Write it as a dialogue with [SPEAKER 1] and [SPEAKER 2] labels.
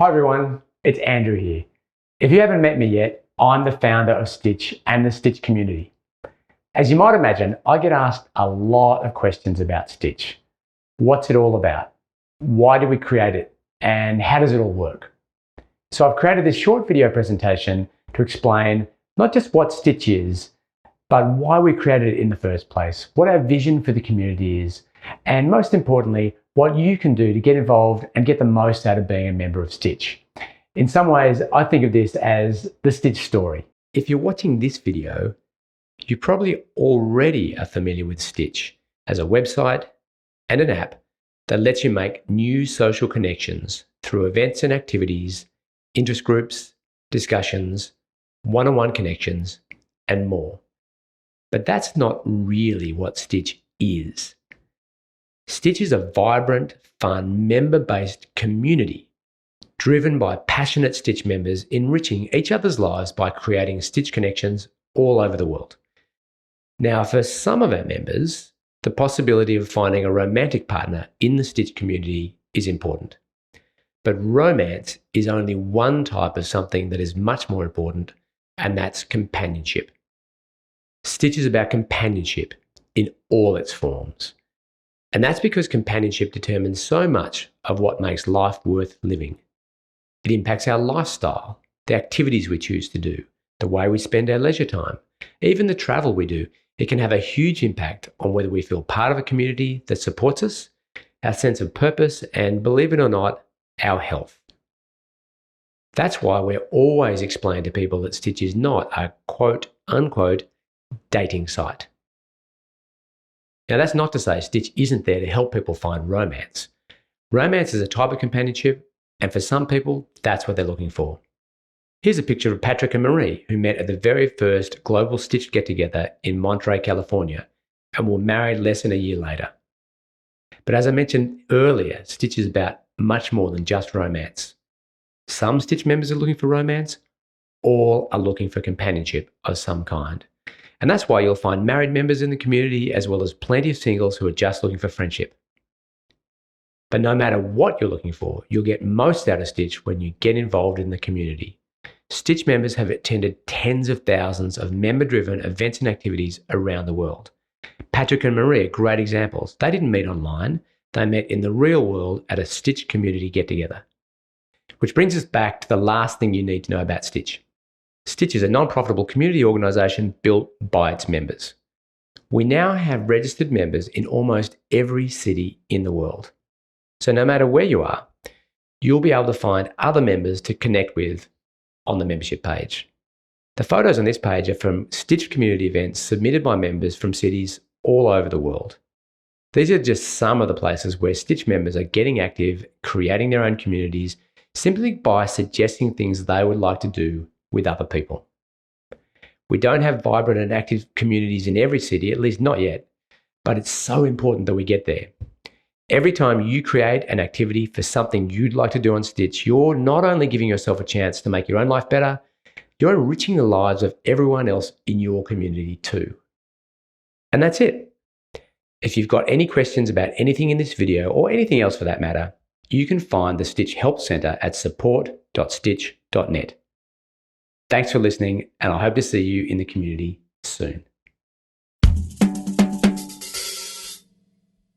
[SPEAKER 1] Hi everyone, it's Andrew here. If you haven't met me yet, I'm the founder of Stitch and the Stitch community. As you might imagine, I get asked a lot of questions about Stitch. What's it all about? Why did we create it? And how does it all work? So I've created this short video presentation to explain not just what Stitch is, but why we created it in the first place, what our vision for the community is, and most importantly, what you can do to get involved and get the most out of being a member of Stitch. In some ways, I think of this as the Stitch story. If you're watching this video, you probably already are familiar with Stitch as a website and an app that lets you make new social connections through events and activities, interest groups, discussions, one-on-one connections, and more. But that's not really what Stitch is. Stitch is a vibrant, fun, member-based community driven by passionate Stitch members enriching each other's lives by creating Stitch connections all over the world. Now, for some of our members, the possibility of finding a romantic partner in the Stitch community is important. But romance is only one type of something that is much more important, and that's companionship. Stitch is about companionship in all its forms. And that's because companionship determines so much of what makes life worth living. It impacts our lifestyle, the activities we choose to do, the way we spend our leisure time, even the travel we do. It can have a huge impact on whether we feel part of a community that supports us, our sense of purpose, and believe it or not, our health. That's why we're always explaining to people that Stitch is not a quote-unquote dating site. Now, that's not to say Stitch isn't there to help people find romance. Romance is a type of companionship, and for some people, that's what they're looking for. Here's a picture of Patrick and Marie, who met at the very first global Stitch get-together in Monterey, California, and were married less than a year later. But as I mentioned earlier, Stitch is about much more than just romance. Some Stitch members are looking for romance, all are looking for companionship of some kind. And that's why you'll find married members in the community as well as plenty of singles who are just looking for friendship. But no matter what you're looking for, you'll get most out of Stitch when you get involved in the community. Stitch members have attended tens of thousands of member-driven events and activities around the world. Patrick and Marie are great examples. They didn't meet online, they met in the real world at a Stitch community get-together. Which brings us back to the last thing you need to know about Stitch. Stitch is a non-profitable community organisation built by its members. We now have registered members in almost every city in the world. So no matter where you are, you'll be able to find other members to connect with on the membership page. The photos on this page are from Stitch community events submitted by members from cities all over the world. These are just some of the places where Stitch members are getting active, creating their own communities, simply by suggesting things they would like to do with other people. We don't have vibrant and active communities in every city, at least not yet, but it's so important that we get there. Every time you create an activity for something you'd like to do on Stitch, you're not only giving yourself a chance to make your own life better, you're enriching the lives of everyone else in your community too. And that's it. If you've got any questions about anything in this video or anything else for that matter, you can find the Stitch Help Centre at support.stitch.net. Thanks for listening, and I hope to see you in the community soon.